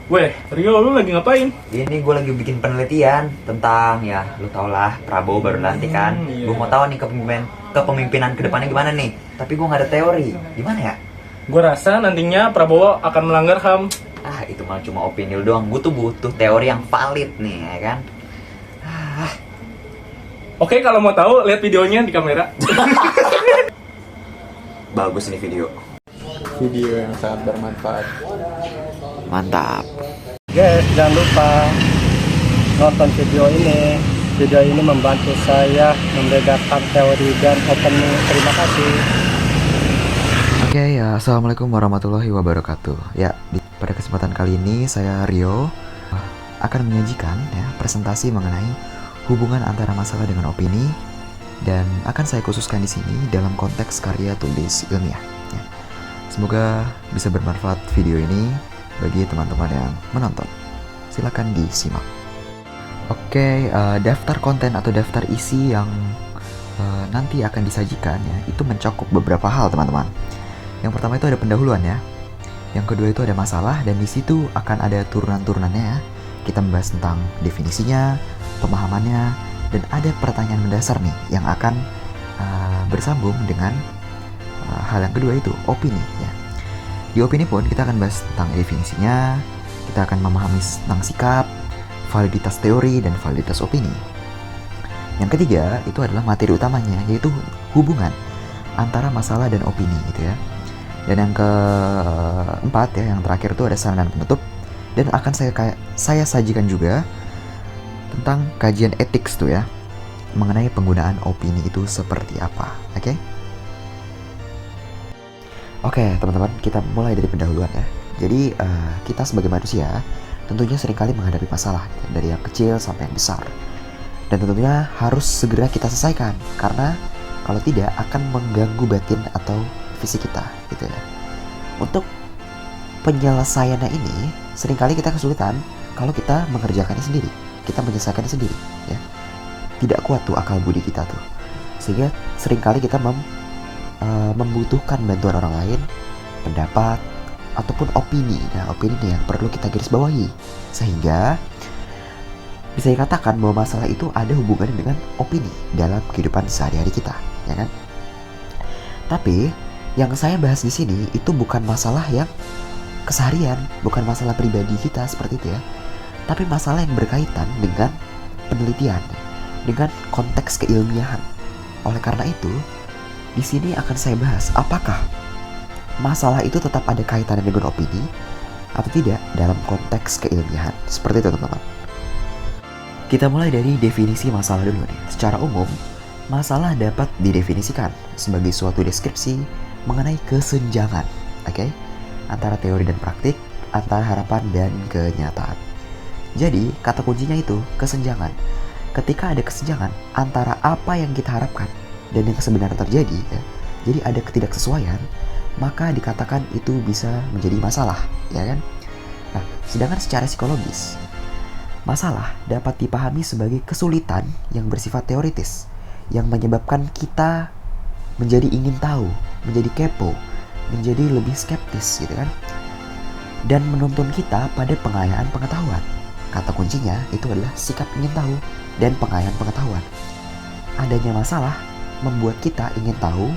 Weh, Rio, lu lagi ngapain? Ini gue lagi bikin penelitian tentang, ya lu tau lah, Prabowo baru lantik kan. Iya. Gue mau tahu nih kepemimpinan kedepannya gimana nih. Tapi gue nggak ada teori. Gimana ya? Gue rasa nantinya Prabowo akan melanggar HAM. Ah, itu mah cuma opini lu doang. Gue tuh butuh teori yang valid nih, ya kan? Oke, kalau mau tahu, lihat videonya di kamera. Bagus nih video. Video yang sangat bermanfaat. Mantap. Guys, jangan lupa nonton video ini. Video ini membantu saya membedakan teori dan opening. Terima kasih. Oke ya, assalamualaikum warahmatullahi wabarakatuh. Ya, pada kesempatan kali ini saya Rio akan menyajikan ya presentasi mengenai hubungan antara masalah dengan opini, dan akan saya khususkan di sini dalam konteks karya tulis ilmiah. Ya. Semoga bisa bermanfaat video ini bagi teman-teman yang menonton. Silakan disimak. Oke, daftar konten atau daftar isi yang nanti akan disajikan ya, itu mencakup beberapa hal teman-teman. Yang pertama itu ada pendahuluan ya. Yang kedua itu ada masalah, dan di situ akan ada turunan-turunannya ya. Kita membahas tentang definisinya, pemahamannya, dan ada pertanyaan mendasar nih yang akan bersambung dengan hal yang kedua itu, opini ya. Di opini pun kita akan bahas tentang definisinya, kita akan memahami tentang sikap, validitas teori, dan validitas opini. Yang ketiga itu adalah materi utamanya, yaitu hubungan antara masalah dan opini gitu ya. Dan yang keempat ya, yang terakhir itu ada saran dan penutup, dan akan saya sajikan juga tentang kajian etik tuh ya, mengenai penggunaan opini itu seperti apa. Oke teman-teman, kita mulai dari pendahuluan ya. Jadi kita sebagai manusia tentunya seringkali menghadapi masalah dari yang kecil sampai yang besar, dan tentunya harus segera kita selesaikan, karena kalau tidak akan mengganggu batin atau fisik kita gitu ya. Untuk penyelesaiannya ini seringkali kita kesulitan kalau kita mengerjakannya sendiri, kita menyelesaikannya sendiri ya. Tidak kuat tuh akal budi kita tuh, sehingga seringkali kita membutuhkan bantuan orang lain, pendapat, ataupun opini. Nah, opini yang perlu kita garis bawahi, sehingga bisa dikatakan bahwa masalah itu ada hubungannya dengan opini dalam kehidupan sehari-hari kita, ya kan? Tapi yang saya bahas di sini itu bukan masalah yang keseharian, bukan masalah pribadi kita seperti itu ya, tapi masalah yang berkaitan dengan penelitian, dengan konteks keilmiahan. Oleh karena itu, di sini akan saya bahas apakah masalah itu tetap ada kaitannya dengan opini atau tidak dalam konteks keilmiahan. Seperti itu teman-teman. Kita mulai dari definisi masalah dulu nih. Secara umum, masalah dapat didefinisikan sebagai suatu deskripsi mengenai kesenjangan, antara teori dan praktik, antara harapan dan kenyataan. Jadi, kata kuncinya itu kesenjangan. Ketika ada kesenjangan antara apa yang kita harapkan dan yang sebenarnya terjadi ya, jadi ada ketidaksesuaian, maka dikatakan itu bisa menjadi masalah, ya kan? Nah, sedangkan secara psikologis, masalah dapat dipahami sebagai kesulitan yang bersifat teoritis, yang menyebabkan kita menjadi ingin tahu, menjadi kepo, menjadi lebih skeptis gitu kan, dan menuntun kita pada pengayaan pengetahuan. Kata kuncinya itu adalah sikap ingin tahu dan pengayaan pengetahuan. Adanya masalah membuat kita ingin tahu,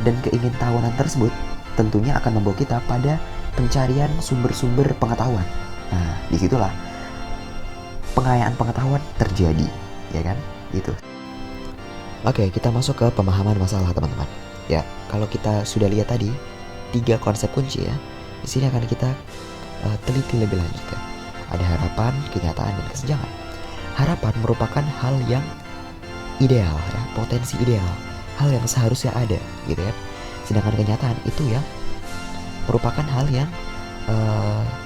dan keingintahuan tersebut tentunya akan membawa kita pada pencarian sumber-sumber pengetahuan. Nah, disitulah pengayaan pengetahuan terjadi, ya kan? Gitu. Oke, kita masuk ke pemahaman masalah teman-teman. Ya, kalau kita sudah lihat tadi 3 konsep kunci ya, di sini akan kita teliti lebih lanjut ya. Ada harapan, kenyataan, dan kesenjangan. Harapan merupakan hal yang ideal ya, potensi ideal, hal yang seharusnya ada gitu ya. Sedangkan kenyataan itu yang merupakan hal yang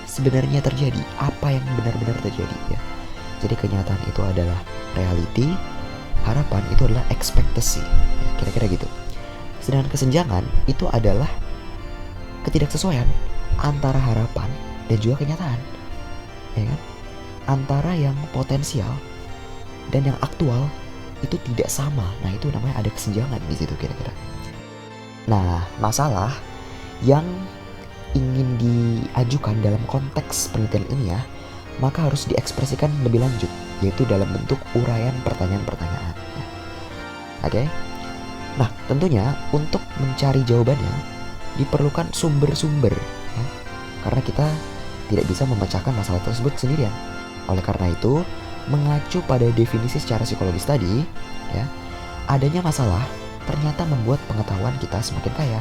sebenarnya terjadi, apa yang benar-benar terjadi ya. Jadi kenyataan itu adalah reality, harapan itu adalah ekspektasi ya, kira-kira gitu. Sedangkan kesenjangan itu adalah ketidaksesuaian antara harapan dan juga kenyataan, ya kan? Antara yang potensial dan yang aktual itu tidak sama. Nah, itu namanya ada kesenjangan di situ kira-kira. Nah, masalah yang ingin diajukan dalam konteks penelitian ilmiah, maka harus diekspresikan lebih lanjut, yaitu dalam bentuk uraian pertanyaan-pertanyaan. Oke? Nah, tentunya untuk mencari jawabannya diperlukan sumber-sumber, ya, karena kita tidak bisa memecahkan masalah tersebut sendirian. Oleh karena itu, mengacu pada definisi secara psikologis tadi, ya, adanya masalah ternyata membuat pengetahuan kita semakin kaya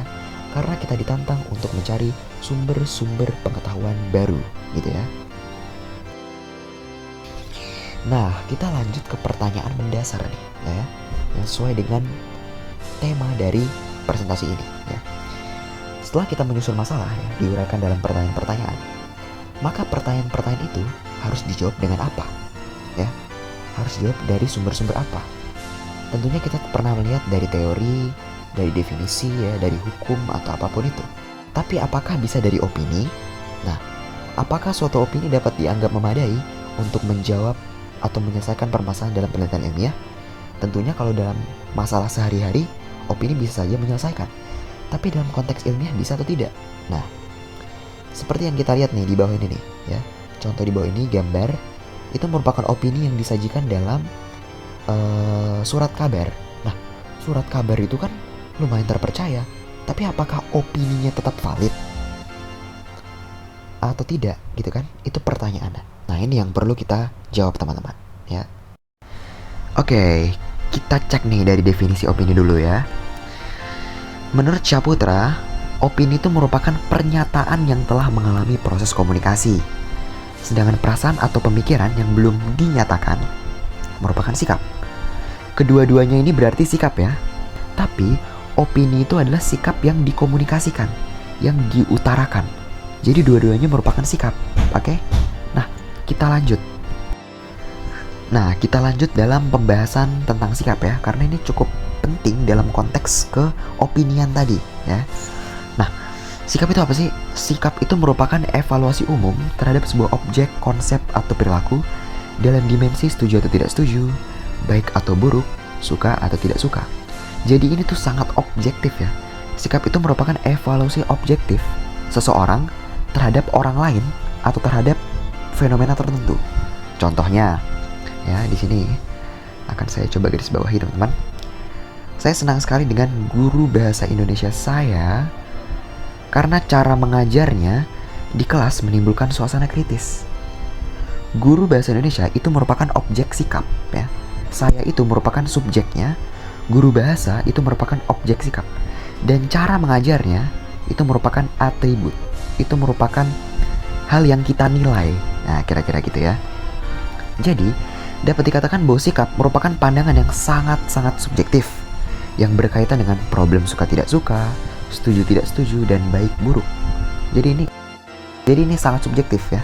karena kita ditantang untuk mencari sumber-sumber pengetahuan baru, gitu ya. Nah, kita lanjut ke pertanyaan mendasar nih, ya, yang sesuai dengan tema dari presentasi ini, ya. Setelah kita menyusun masalah, ya, diuraikan dalam pertanyaan-pertanyaan, maka pertanyaan-pertanyaan itu harus dijawab dengan apa, ya? Harus dijawab dari sumber-sumber apa? Tentunya kita pernah melihat dari teori, dari definisi, ya, dari hukum atau apapun itu. Tapi apakah bisa dari opini? Nah, apakah suatu opini dapat dianggap memadai untuk menjawab atau menyelesaikan permasalahan dalam penelitian ilmiah? Tentunya kalau dalam masalah sehari-hari, opini bisa saja menyelesaikan. Tapi dalam konteks ilmiah bisa atau tidak? Nah, seperti yang kita lihat nih di bawah ini nih, ya. Contoh di bawah ini gambar itu merupakan opini yang disajikan dalam surat kabar. Nah, surat kabar itu kan lumayan terpercaya, tapi apakah opininya tetap valid atau tidak, gitu kan? Itu pertanyaannya. Nah, ini yang perlu kita jawab, teman-teman, ya. Oke, kita cek nih dari definisi opini dulu, ya. Menurut Syaputra, opini itu merupakan pernyataan yang telah mengalami proses komunikasi. Sedangkan perasaan atau pemikiran yang belum dinyatakan merupakan sikap. Kedua-duanya ini berarti sikap, ya. Tapi opini itu adalah sikap yang dikomunikasikan, yang diutarakan. Jadi dua-duanya merupakan sikap. Oke? Nah, kita lanjut. Dalam pembahasan tentang sikap, ya, karena ini cukup penting dalam konteks keopinian tadi, ya. Nah, sikap itu apa sih? Sikap itu merupakan evaluasi umum terhadap sebuah objek, konsep, atau perilaku dalam dimensi setuju atau tidak setuju, baik atau buruk, suka atau tidak suka. Jadi ini tuh sangat objektif, ya. Sikap itu merupakan evaluasi objektif seseorang terhadap orang lain atau terhadap fenomena tertentu. Contohnya, ya, di sini akan saya coba garis bawahi, teman-teman. Saya senang sekali dengan guru bahasa Indonesia saya karena cara mengajarnya di kelas menimbulkan suasana kritis. Guru bahasa Indonesia itu merupakan objek sikap, ya. Saya itu merupakan subjeknya, guru bahasa itu merupakan objek sikap. Dan cara mengajarnya itu merupakan atribut. Itu merupakan hal yang kita nilai. Nah, kira-kira gitu, ya. Jadi, dapat dikatakan bahwa sikap merupakan pandangan yang sangat-sangat subjektif, yang berkaitan dengan problem suka tidak suka, setuju tidak setuju, dan baik buruk. Jadi ini sangat subjektif, ya,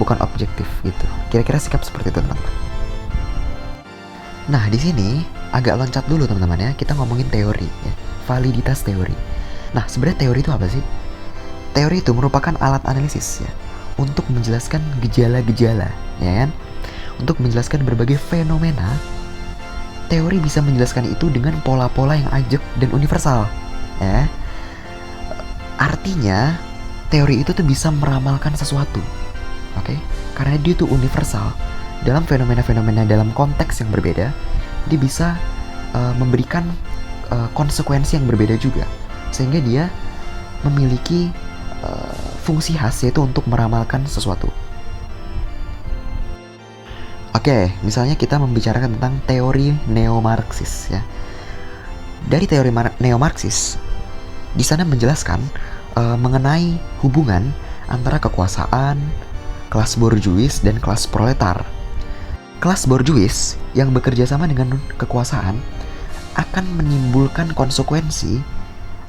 bukan objektif gitu. Kira-kira sikap seperti itu, teman-teman. Nah, di sini agak loncat dulu, teman-teman, ya. Kita ngomongin teori, ya, validitas teori. Nah, sebenarnya teori itu apa sih? Teori itu merupakan alat analisis, ya, untuk menjelaskan gejala-gejala, ya kan? Untuk menjelaskan berbagai fenomena. Teori bisa menjelaskan itu dengan pola-pola yang ajak dan universal, ya. Artinya, teori itu tuh bisa meramalkan sesuatu, oke? Karena dia tuh universal. Dalam fenomena-fenomena dalam konteks yang berbeda, dia bisa memberikan konsekuensi yang berbeda juga, sehingga dia memiliki fungsi khas, yaitu untuk meramalkan sesuatu. Oke, misalnya kita membicarakan tentang teori neo-Marxis, ya. Dari teori neo-Marxis, di sana menjelaskan mengenai hubungan antara kekuasaan, kelas borjuis, dan kelas proletar. Kelas borjuis yang bekerja sama dengan kekuasaan akan menimbulkan konsekuensi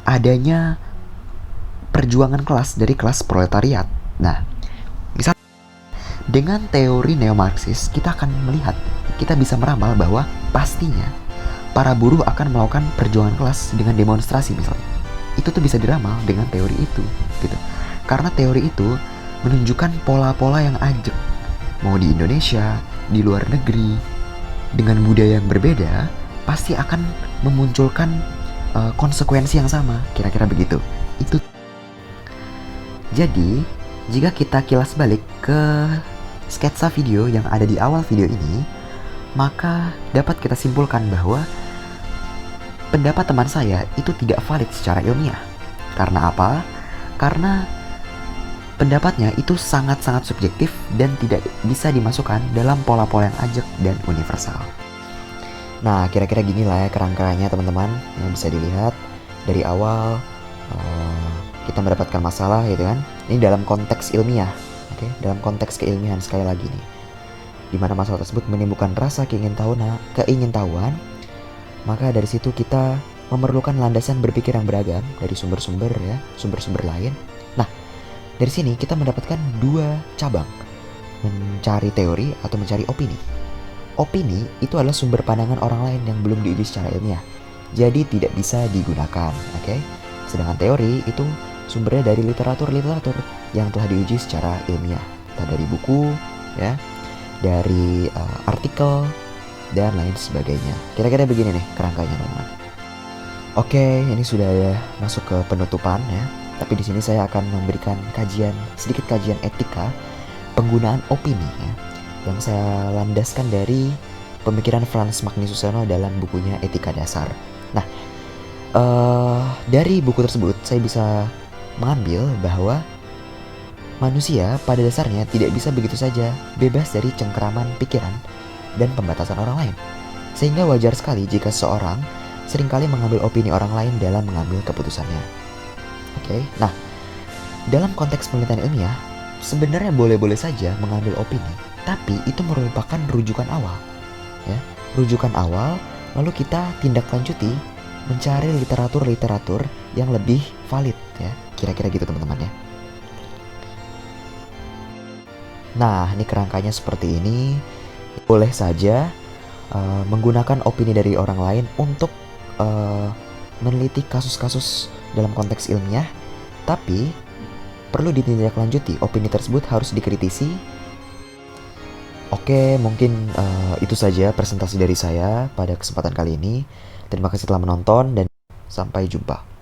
adanya perjuangan kelas dari kelas proletariat. Nah, misal dengan teori neo-Marxis, kita akan melihat, kita bisa meramal bahwa pastinya para buruh akan melakukan perjuangan kelas dengan demonstrasi misalnya. Itu tuh bisa diramal dengan teori itu, gitu. Karena teori itu menunjukkan pola-pola yang ajak. Mau di Indonesia, di luar negeri, dengan budaya yang berbeda, pasti akan memunculkan konsekuensi yang sama, kira-kira begitu. Itu. Jadi, jika kita kilas balik ke sketsa video yang ada di awal video ini, maka dapat kita simpulkan bahwa pendapat teman saya itu tidak valid secara ilmiah. Karena apa? Karena pendapatnya itu sangat-sangat subjektif dan tidak bisa dimasukkan dalam pola-pola yang ajak dan universal. Nah, kira-kira gini lah ya kerangkanya teman-teman yang bisa dilihat dari awal kita mendapatkan masalah gitu kan. Ini dalam konteks ilmiah, oke? Dalam konteks keilmiahan sekali lagi nih. Di mana masalah tersebut menimbulkan rasa keingintahuan, maka dari situ kita memerlukan landasan berpikir yang beragam dari sumber-sumber lain. Nah, dari sini kita mendapatkan dua cabang, mencari teori atau mencari opini. Opini itu adalah sumber pandangan orang lain yang belum diuji secara ilmiah, jadi tidak bisa digunakan, oke? Sedangkan teori itu sumbernya dari literatur yang telah diuji secara ilmiah, entah dari buku, ya, dari artikel dan lain sebagainya. Kira-kira begini nih kerangkanya, teman-teman. Oke, ini sudah masuk ke penutupan ya. Tapi di sini saya akan memberikan sedikit kajian etika penggunaan opini ya, yang saya landaskan dari pemikiran Frans Magnisuseno dalam bukunya Etika Dasar. Nah, dari buku tersebut saya bisa mengambil bahwa manusia pada dasarnya tidak bisa begitu saja bebas dari cengkeraman pikiran dan pembatasan orang lain. Sehingga wajar sekali jika seorang seringkali mengambil opini orang lain dalam mengambil keputusannya. Oke, nah dalam konteks penelitian ilmiah sebenarnya boleh-boleh saja mengambil opini, tapi itu merupakan rujukan awal, ya, rujukan awal. Lalu kita tindak lanjuti mencari literatur yang lebih valid, ya, kira-kira gitu teman-teman ya. Nah, ini kerangkanya seperti ini. Boleh saja menggunakan opini dari orang lain untuk meneliti kasus-kasus dalam konteks ilmiah, tapi perlu ditindaklanjuti. Opini tersebut harus dikritisi. Oke, mungkin itu saja presentasi dari saya pada kesempatan kali ini. Terima kasih telah menonton dan sampai jumpa.